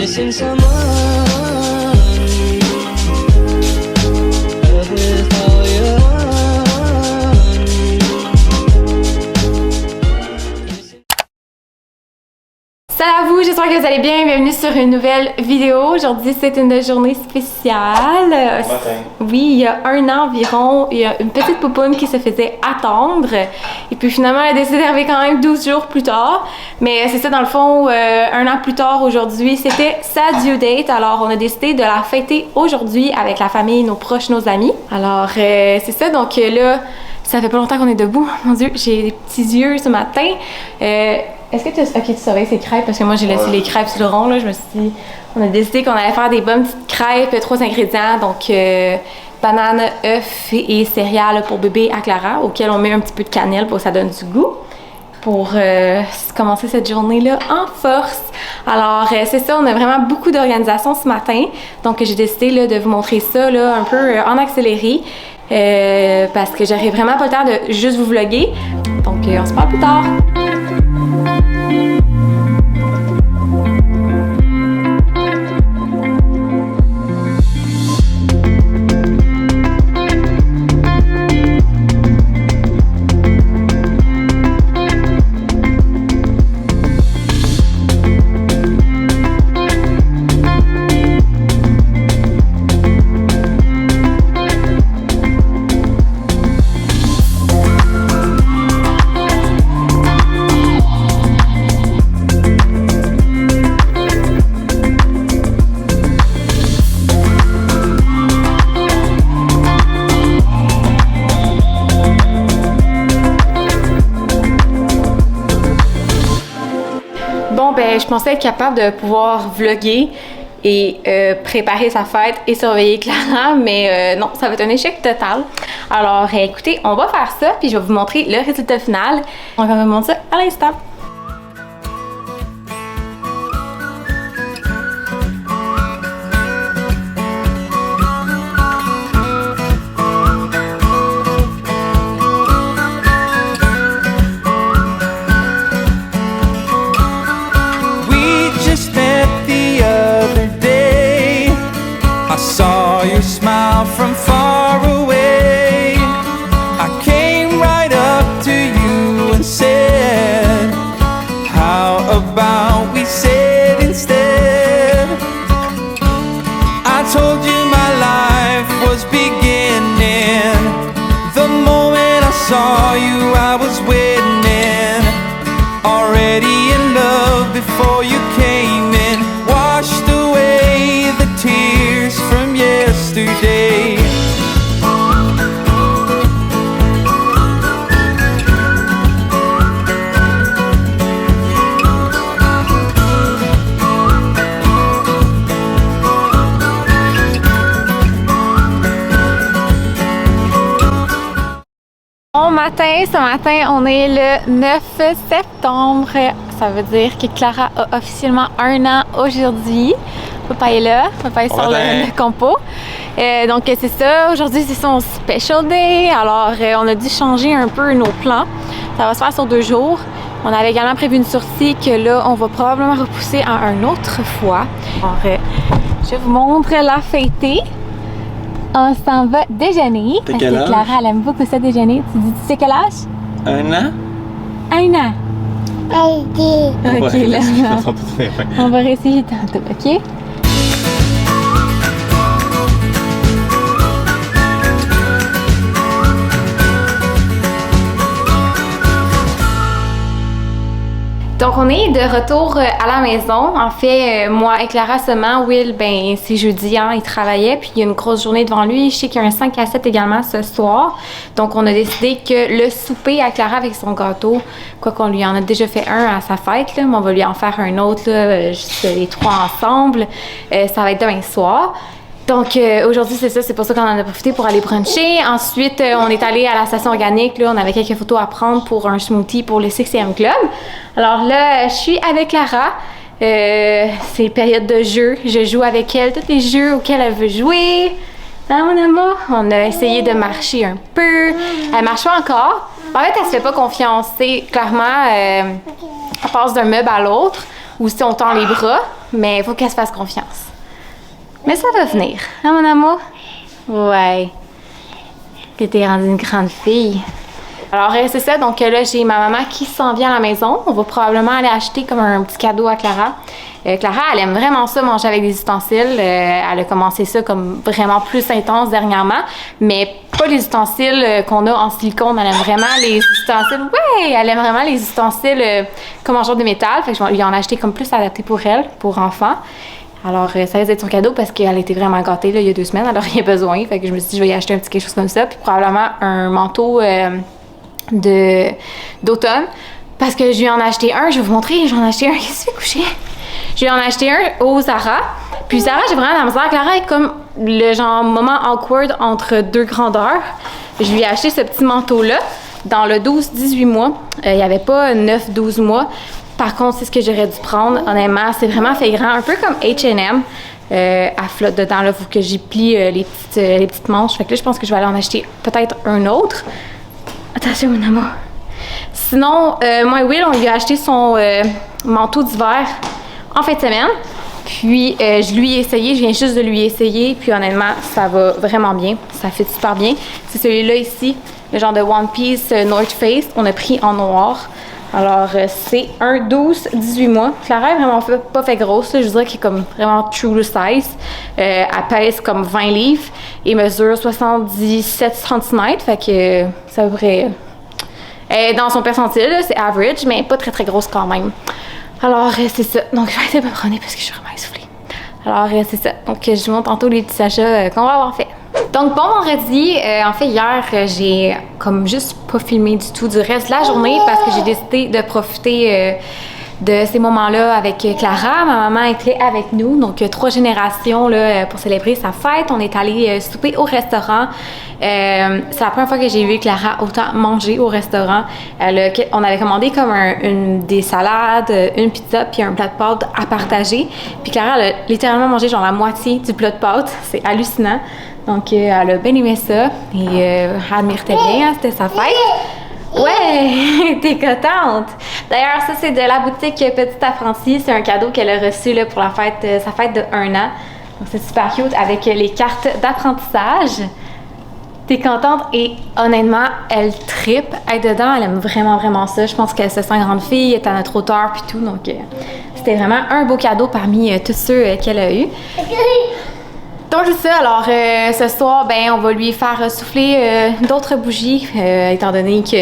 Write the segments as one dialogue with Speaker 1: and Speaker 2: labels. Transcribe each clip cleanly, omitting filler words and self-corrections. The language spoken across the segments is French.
Speaker 1: missing someone. With all your
Speaker 2: Salut à vous, j'espère que vous allez bien. Bienvenue sur une nouvelle vidéo. Aujourd'hui, c'est une journée spéciale. Oui, il y a un an environ, il y a une petite poupoune qui se faisait attendre. Et puis finalement, elle a décidé d'arriver quand même 12 jours plus tard. Mais c'est ça, dans le fond, un an plus tard, aujourd'hui, c'était sa due date. Alors, on a décidé de la fêter aujourd'hui avec la famille, nos proches, nos amis. Alors, c'est ça. Donc là, ça fait pas longtemps qu'on est debout. Mon Dieu, j'ai des petits yeux ce matin. Est-ce que tu surveilles ces crêpes? Parce que moi, j'ai laissé les crêpes sur le rond. Là. Je me suis dit, on a décidé qu'on allait faire des bonnes petites crêpes, 3 ingrédients. Donc, banane, œufs et céréales pour bébé à Clara, auquel on met un petit peu de cannelle pour que ça donne du goût. Pour commencer cette journée-là en force. Alors, c'est ça, on a vraiment beaucoup d'organisation ce matin. Donc, j'ai décidé là, de vous montrer ça là, un peu en accéléré. Parce que j'aurais vraiment pas le temps de juste vous vlogger. Donc, on se parle plus tard. Je pensais être capable de pouvoir vlogger et préparer sa fête et surveiller Clara, mais non, ça va être un échec total. Alors écoutez, on va faire ça, puis je vais vous montrer le résultat final. On va vous montrer ça à l'instant.
Speaker 3: Saw your smile from far away. I came right up to you and said, how about we sit instead? I told you my life was beginning. The moment I saw you, I was winning. Already in love before you came in. Washed away the tears from yesterday.
Speaker 2: Bon matin, ce matin, on est le 9 septembre. Ça veut dire que Clara a officiellement 1 an aujourd'hui. Papa est là, papa est sur le compo. Donc c'est ça, aujourd'hui c'est son special day. Alors on a dû changer un peu nos plans. Ça va se faire sur 2 jours. On avait également prévu une sortie que là on va probablement repousser à une autre fois. Alors je vous montre la fêtée. On s'en va déjeuner. Parce que Clara elle aime beaucoup ça déjeuner. Tu sais quel âge?
Speaker 3: 1 an?
Speaker 2: 1 an. Ok, là. On va réessayer tantôt, ok? Donc, on est de retour à la maison. En fait, moi et Clara seulement. Will, ben, c'est jeudi, hein, il travaillait, puis il y a une grosse journée devant lui. Je sais qu'il y a un 5 à 7 également ce soir. Donc, on a décidé que le souper à Clara avec son gâteau, quoi qu'on lui en a déjà fait un à sa fête, là, mais on va lui en faire un autre, là, juste les 3 ensemble. Ça va être demain soir. Donc aujourd'hui, c'est ça, c'est pour ça qu'on en a profité pour aller bruncher. Ensuite, on est allé à la station organique. Là, on avait quelques photos à prendre pour un smoothie pour le 6e club. Alors là, je suis avec Clara. C'est période de jeu. Je joue avec elle tous les jeux auxquels elle veut jouer. Hein, mon amour? On a essayé de marcher un peu. Elle marche pas encore. En fait, elle se fait pas confiance. Clairement, elle passe d'un meuble à l'autre ou si on tend les bras. mais il faut qu'elle se fasse confiance. Mais ça va venir, hein mon amour? Ouais. Que t'es rendue une grande fille. Alors c'est ça, donc là j'ai ma maman qui s'en vient à la maison. On va probablement aller acheter comme un petit cadeau à Clara. Clara, elle aime vraiment ça, manger avec des ustensiles. Elle a commencé ça comme vraiment plus intense dernièrement, mais pas les ustensiles qu'on a en silicone. Elle aime vraiment les ustensiles. Ouais, elle aime vraiment les ustensiles comme en genre de métal. Fait que je vais lui en acheter comme plus adapté pour elle, pour enfants. Alors, ça risque d'être son cadeau parce qu'elle était vraiment gâtée là, il y a 2 semaines, alors il y a besoin. Fait que je me suis dit, je vais y acheter un petit quelque chose comme ça, puis probablement un manteau d'automne. Parce que je lui en ai acheté un, je vais vous montrer, j'en ai acheté un qui se fait coucher. Je lui en ai acheté un au Zara. Puis Zara, j'ai vraiment la misère. Clara est comme le genre moment awkward entre 2 grandeurs. Je lui ai acheté ce petit manteau-là dans le 12-18 mois. Il n'y avait pas 9-12 mois. Par contre, c'est ce que j'aurais dû prendre. Honnêtement, c'est vraiment fait grand, un peu comme H&M. Elle flotte dedans, là, faut que j'y plie les petites manches. Fait que là, je pense que je vais aller en acheter peut-être un autre. Attention, mon amour. Sinon, moi et Will, on lui a acheté son manteau d'hiver en fin de semaine. Puis, je lui ai essayé, je viens juste de lui essayer. Puis, honnêtement, ça va vraiment bien. Ça fait super bien. C'est celui-là ici, le genre de One Piece North Face. On a pris en noir. Alors, c'est un 12-18 mois. Clara est vraiment pas fait grosse. Là. Je dirais qu'elle est comme vraiment true to size. Elle pèse comme 20 livres et mesure 77 cm. Fait que c'est à peu près... Elle est dans son percentile, c'est average, mais pas très très grosse quand même. Alors, c'est ça. Donc, je vais essayer de me prendre parce que je suis vraiment essoufflée. Alors, c'est ça. Donc, je vous montre tantôt les petits achats qu'on va avoir fait. Donc, bon vendredi, en fait, hier, j'ai comme juste pas filmé du tout du reste de la journée parce que j'ai décidé de profiter de ces moments-là avec Clara. Ma maman était avec nous, donc 3 générations là, pour célébrer sa fête. On est allé souper au restaurant. C'est la première fois que j'ai vu Clara autant manger au restaurant. On avait commandé comme des salades, une pizza puis un plat de pâtes à partager. Puis Clara, elle a littéralement mangé genre la moitié du plat de pâtes. C'est hallucinant. Donc, elle a bien aimé ça. Et elle méritait bien, hein, c'était sa fête. Ouais, t'es contente. D'ailleurs, ça, c'est de la boutique Petite Affrantie. C'est un cadeau qu'elle a reçu là, pour sa fête de 1 an. Donc, c'est super cute avec les cartes d'apprentissage. T'es contente et honnêtement, elle trippe. Elle dedans, elle aime vraiment, vraiment ça. Je pense qu'elle se sent grande fille, elle est à notre hauteur puis tout. Donc, c'était vraiment un beau cadeau parmi tous ceux qu'elle a eu. Donc c'est ça, alors ce soir, ben on va lui faire souffler d'autres bougies, étant donné que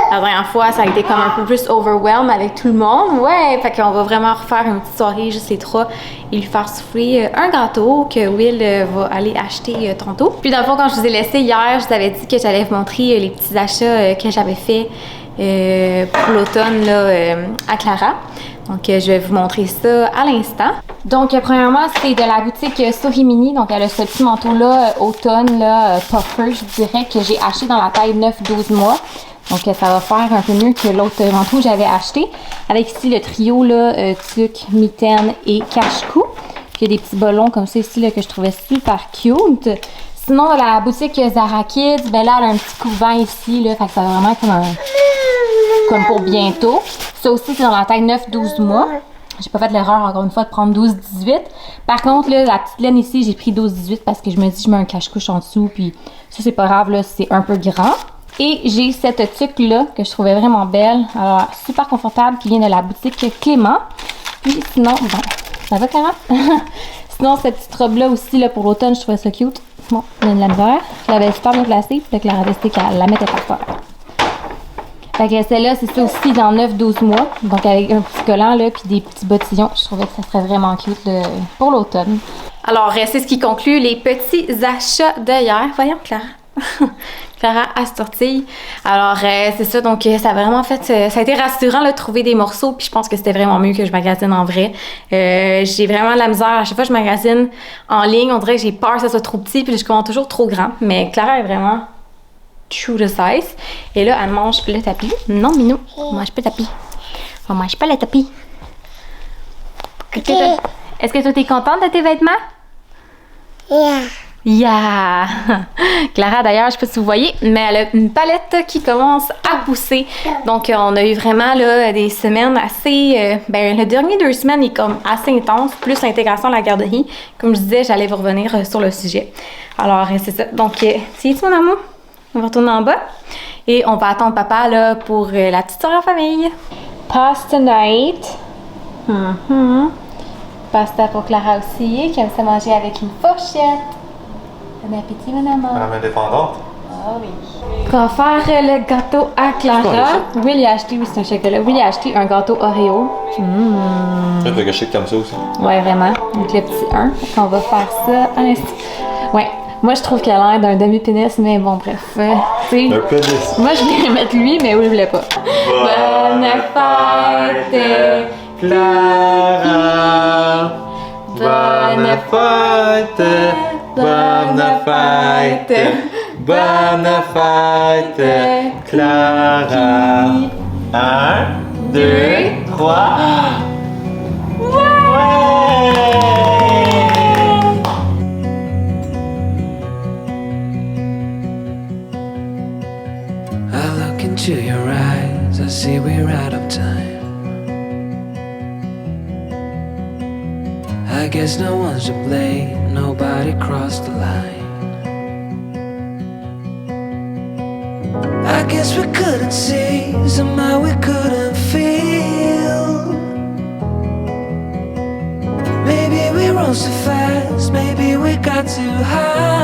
Speaker 2: la dernière fois, ça a été comme un peu plus overwhelmed avec tout le monde. Ouais, fait qu'on va vraiment refaire une petite soirée, juste les 3, et lui faire souffler un gâteau que Will va aller acheter tantôt. Puis dans le fond, quand je vous ai laissé hier, je vous avais dit que j'allais vous montrer les petits achats que j'avais fait pour l'automne à Clara. Donc, je vais vous montrer ça à l'instant. Donc, premièrement, c'est de la boutique Sohimini. Donc, elle a ce petit manteau-là, automne, là, puffer, je dirais, que j'ai acheté dans la taille 9-12 mois. Donc, ça va faire un peu mieux que l'autre manteau que j'avais acheté. Avec ici le trio, là, tuque, mitaine et cache-cou. Puis, il y a des petits ballons comme ça ici, là, que je trouvais super cute. Sinon, dans la boutique Zara Kids, ben là, elle a un petit couvent ici, là. Fait que ça va vraiment comme pour bientôt. Ça aussi, c'est dans la taille 9-12 mois. J'ai pas fait l'erreur, encore une fois, de prendre 12-18. Par contre, là, la petite laine ici, j'ai pris 12-18 parce que je me dis, je mets un cache-couche en dessous. Puis ça, c'est pas grave, là, c'est un peu grand. Et j'ai cette tuque-là que je trouvais vraiment belle. Alors, super confortable, qui vient de la boutique Clément. Puis sinon, bon, ça va, Clara? Sinon, cette petite robe-là aussi, là, pour l'automne, je trouvais ça cute. Bon, il y a de la misère. Je l'avais super bien placée, puis Clara a décidé qu'elle la mettait par terre. Fait que celle-là, c'est ça aussi dans 9-12 mois. Donc avec un petit collant là, puis des petits bottillons. Je trouvais que ça serait vraiment cute pour l'automne. Alors, c'est ce qui conclut les petits achats d'hier. Voyons, Clara. Clara à se tortille. Alors, c'est ça. Donc, ça a vraiment fait... ça a été rassurant de trouver des morceaux. Puis je pense que c'était vraiment mieux que je magasine en vrai. J'ai vraiment de la misère. À chaque fois que je magasine en ligne, on dirait que j'ai peur que ça soit trop petit. Puis je commande toujours trop grand. Mais Clara est vraiment... true to size. Et là, elle mange le tapis. Non, Minou, on mange pas le tapis. On mange pas le tapis. Est-ce que toi, t'es contente de tes vêtements?
Speaker 1: Yeah.
Speaker 2: Yeah! Clara, d'ailleurs, je sais pas si vous voyez, mais elle a une palette qui commence à pousser. Donc, on a eu vraiment là, des semaines assez... le dernier 2 semaines est comme assez intense, plus l'intégration à la garderie. Comme je disais, j'allais vous revenir sur le sujet. Alors, c'est ça. Donc, c'est mon amour. On va retourner en bas. Et on va attendre papa là, pour la petite soirée en famille. Pasta night. Pasta pour Clara aussi, qui aime ça manger avec une fourchette. Bon appétit, mon amour.
Speaker 1: Madame indépendante.
Speaker 2: Ah oui. Pour faire le gâteau à Clara, Will a acheté, oui, c'est un chocolat. Will a acheté un gâteau Oreo.
Speaker 1: Tu peux gâcher comme ça aussi.
Speaker 2: Ouais, vraiment. Donc le petit 1. On va faire ça à l'instant. Ouais. Moi, je trouve qu'elle a l'air d'un demi-pénis, mais bon, bref. Tu sais.
Speaker 1: Un pénis.
Speaker 2: Moi, je voulais mettre lui, mais oui, je voulais pas. Bonne fête,
Speaker 1: Clara. Bonne fête. Bonne fête. Bonne fête, Clara. 1, 2, 3.
Speaker 3: I look into your eyes, I see we're out of time. I guess no one's to blame, nobody crossed the line. I guess we couldn't see, somehow we couldn't feel. Maybe we rose too fast, maybe we got too high.